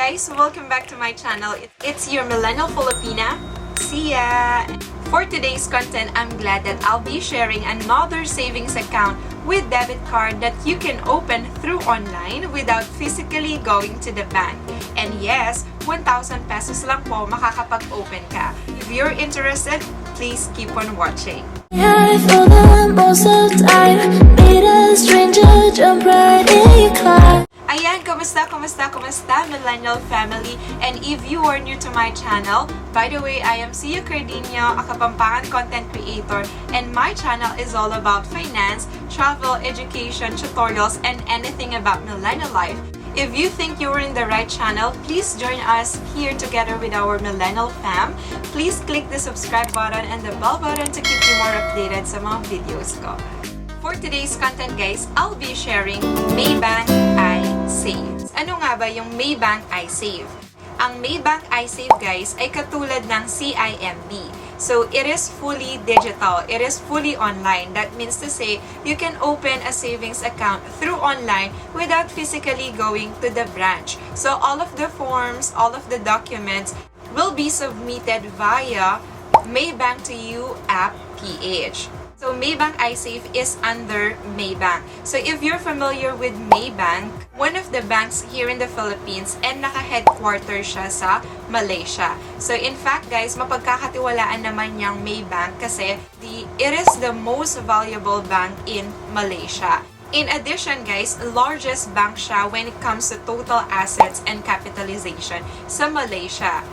guys! Welcome back to my channel. It's your Millennial Filipina, Sia! For today's content, I'm glad that I'll be sharing another savings account with debit card that you can open through online without physically going to the bank. And yes, 1,000 pesos lang po makakapag-open ka. If you're interested, please keep on watching. Ayan, kumusta, Millennial family? And if you are new to my channel, by the way, I am Sia Cardino, a Kapampangan content creator, and my channel is all about finance, travel, education, tutorials, and anything about millennial life. If you think you're in the right channel, please join us here together with our Millennial fam. Please click the subscribe button and the bell button to keep you more updated sa mga videos ko. For today's content guys, I'll be sharing Maybank Isave. Ano nga ba yung Maybank Isave? Ang Maybank Isave guys ay katulad ng CIMB. So, it is fully digital. It is fully online. That means to say, you can open a savings account through online without physically going to the branch. So, all of the forms, all of the documents will be submitted via Maybank to You app PH. So, Maybank Isave is under Maybank. So, if you're familiar with Maybank, one of the banks here in the Philippines and naka-headquarter siya sa Malaysia. So, in fact, guys, mapagkakatiwalaan naman niyang Maybank kasi it is the most valuable bank in Malaysia. In addition, guys, largest bank siya when it comes to total assets and capitalization sa Malaysia.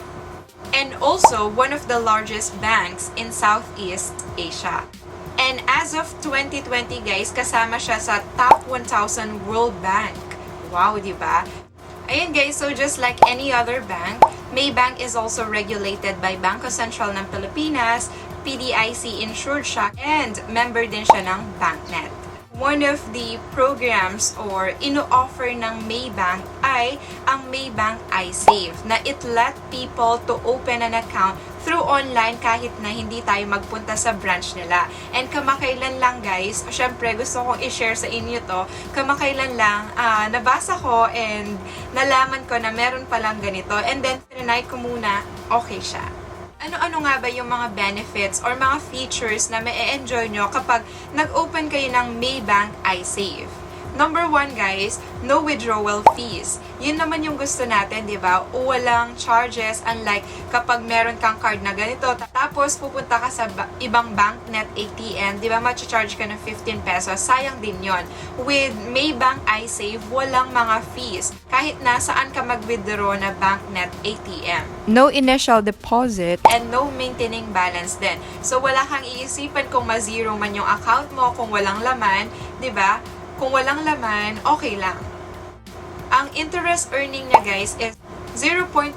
And also, one of the largest banks in Southeast Asia. And as of 2020, guys, kasama siya sa top 1,000 World Bank. Wow, di ba? Ayan guys, so just like any other bank, Maybank is also regulated by Bangko Sentral ng Pilipinas, PDIC insured siya, and member din siya ng BancNet. One of the programs or ino-offer ng Maybank ay ang Maybank Isave na it let people to open an account through online kahit na hindi tayo magpunta sa branch nila. And kamakailan lang guys, syempre gusto kong i-share sa inyo to, kamakailan lang nabasa ko and nalaman ko na meron palang ganito and then trinay ko muna, okay siya. Ano-ano nga ba yung mga benefits or mga features na ma-enjoy nyo kapag nag-open kayo ng Maybank Isave? Number 1 guys, no withdrawal fees. Yun naman yung gusto natin, di ba? Walang charges unlike kapag meron kang card na ganito. Tapos pupunta ka sa ibang BancNet ATM, di ba? Macha-charge ka ng 15 pesos. Sayang din yon. With Maybank Isave, walang mga fees. Kahit nasaan ka mag-withdraw na BancNet ATM. No initial deposit. And no maintaining balance din. So wala kang iisipan kung ma-zero man yung account mo, kung walang laman, di ba? Kung walang laman, okay lang. Ang interest earning niya guys is 0.25%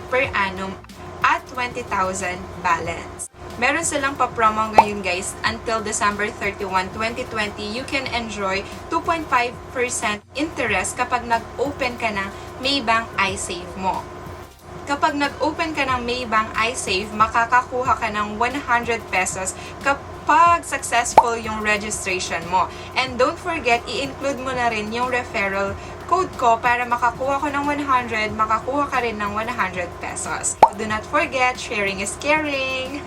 per annum at 20,000 balance. Meron silang pa-promo ngayon guys until December 31, 2020. You can enjoy 2.5% interest kapag nag-open ka ng Maybank Isave mo. Kapag nag-open ka ng Maybank Isave, makakakuha ka ng 100 pesos kapag successful yung registration mo. And don't forget, i-include mo na rin yung referral code ko para makakuha ko ng 100, makakuha ka rin ng 100 pesos. Do not forget, sharing is caring!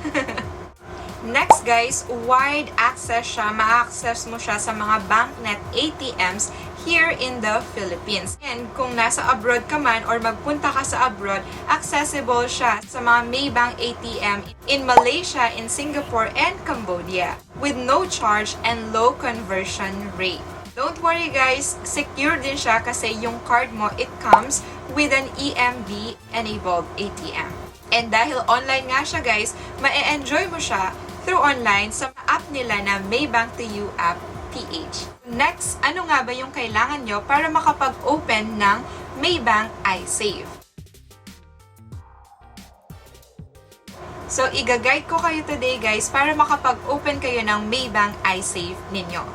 Next guys, wide access siya. Ma-access mo siya sa mga BancNet ATMs here in the Philippines. And kung nasa abroad ka man or magpunta ka sa abroad, accessible siya sa mga Maybank ATM in Malaysia, in Singapore, and Cambodia with no charge and low conversion rate. Don't worry guys, secure din siya kasi yung card mo, it comes with an EMV-enabled ATM. And dahil online nga siya guys, ma-enjoy mo siya through online sa app nila na Maybank to You app PH. Next, ano nga ba yung kailangan nyo para makapag-open ng Maybank Isave? So, i-guide ko kayo today guys para makapag-open kayo ng Maybank Isave ninyo.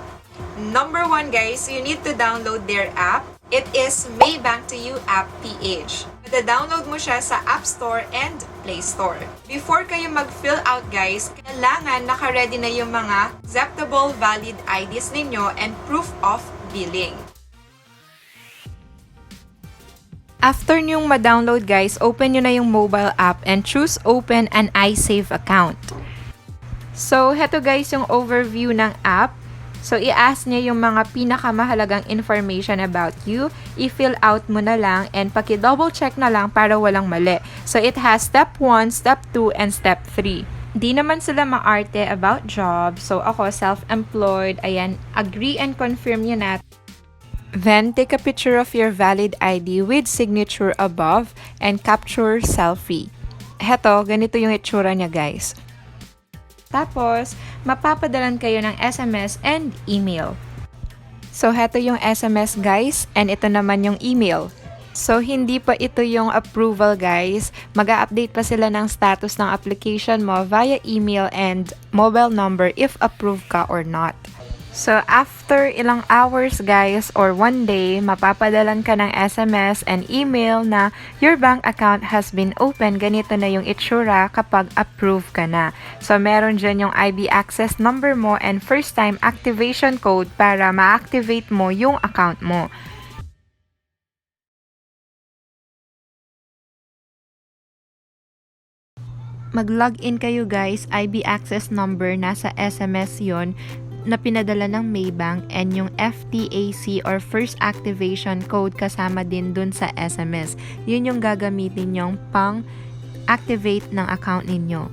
Number 1 guys, you need to download their app. It is Maybank to You app PH. Download mo siya sa App Store and Play Store. Before kayo mag-fill out guys, kailangan naka-ready na yung mga acceptable valid IDs ninyo and proof of billing. After nyong ma-download guys, open nyo na yung mobile app and choose Open an Isave Account. So, heto guys yung overview ng app. So, i-ask niya yung mga pinakamahalagang information about you. I-fill out mo na lang and paki-double check na lang para walang mali. So, it has step 1, step 2, and step 3. Di naman sila maarte about job. So, ako self-employed. Ayan, agree and confirm nyo na. Then, take a picture of your valid ID with signature above and capture selfie. Heto, ganito yung itsura niya guys. Tapos, mapapadalan kayo ng SMS and email. So, heto yung SMS guys, and ito naman yung email. So, hindi pa ito yung approval guys. Mag-a-update pa sila ng status ng application mo via email and mobile number if approved ka or not. So, after ilang hours guys or one day, mapapadalan ka ng SMS and email na your bank account has been opened. Ganito na yung itsura kapag approve ka na. So, meron dyan yung IB access number mo and first time activation code para ma-activate mo yung account mo. Mag-login kayo guys, IB access number, nasa SMS yon na pinadala ng Maybank and yung FTAC or First Activation Code kasama din dun sa SMS. Yun yung gagamitin yung pang-activate ng account ninyo.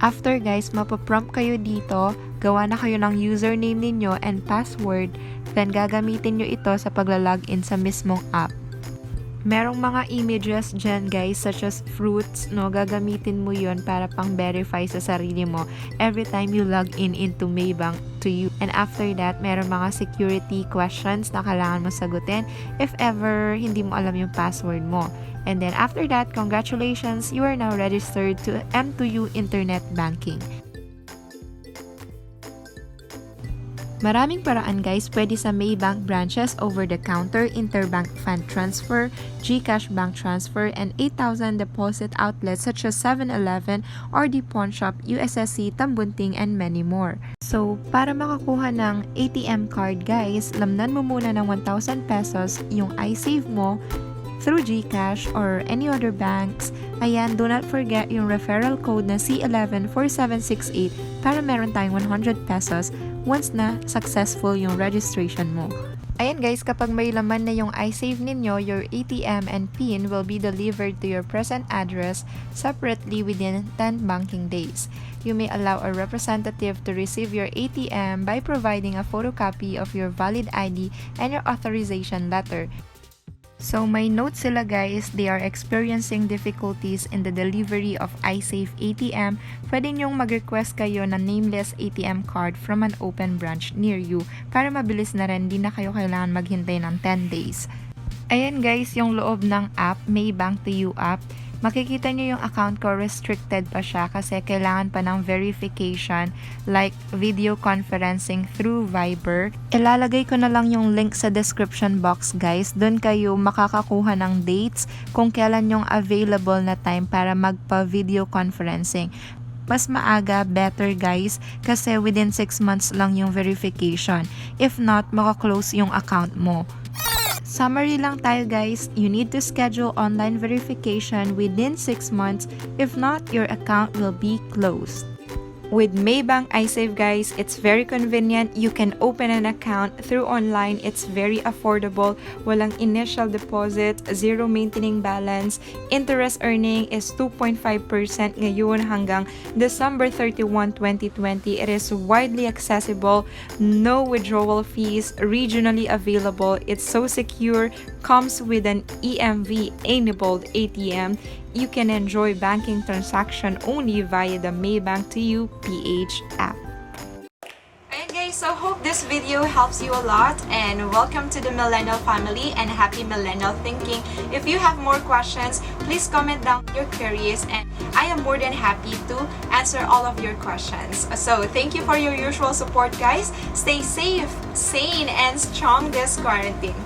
After guys, mapaprompt kayo dito, gawa na kayo ng username ninyo and password, then gagamitin nyo ito sa pagla-login sa mismong app. Merong mga images dyan guys such as fruits, no? Gagamitin mo yon para pang-verify sa sarili mo every time you log in into Maybank to you. And after that, meron mga security questions na kailangan mo sagutin if ever hindi mo alam yung password mo. And then after that, congratulations, you are now registered to M2U Internet Banking. Maraming paraan guys, pwede sa Maybank branches, over-the-counter, interbank fund transfer, GCash bank transfer, and 8,000 deposit outlets such as 7-Eleven, RD Pawn Shop, USSC, Tambunting, and many more. So, para makakuha ng ATM card guys, lamnan mo muna ng 1,000 pesos yung iSave mo through GCash or any other banks. Ayan, do not forget yung referral code na C114768 para meron tayong 100 pesos once na successful yung registration mo. Ayan guys, kapag may laman na yung iSave ninyo, your ATM and PIN will be delivered to your present address separately within 10 banking days. You may allow a representative to receive your ATM by providing a photocopy of your valid ID and your authorization letter. So, may note sila guys, they are experiencing difficulties in the delivery of iSave ATM. Pwede nyong mag-request kayo ng nameless ATM card from an open branch near you para mabilis na rin, di na kayo kailangan maghintay ng 10 days. Ayan guys, yung loob ng app, Maybank to You app. Makikita nyo yung account ko, restricted pa siya kasi kailangan pa ng verification like video conferencing through Viber. Ilalagay ko na lang yung link sa description box guys. Doon kayo makakakuha ng dates kung kailan yung available na time para magpa-video conferencing. Mas maaga, better guys, kasi within 6 months lang yung verification. If not, maka-close yung account mo. Summary lang tayo guys, you need to schedule online verification within 6 months. If not, your account will be closed. With Maybank Isave guys, it's very convenient. You can open an account through online. It's very affordable. Walang initial deposit, zero maintaining balance. Interest earning is 2.5% ngayon hanggang December 31, 2020. It is widely accessible. No withdrawal fees. Regionally available. It's so secure. Comes with an EMV-enabled ATM. You can enjoy banking transaction only via the Maybank to You PH app. Alright guys, so hope this video helps you a lot, and welcome to the Millennial family and happy millennial thinking. If you have more questions, please comment down your queries and I am more than happy to answer all of your questions. So thank you for your usual support guys. Stay safe, sane, and strong this quarantine.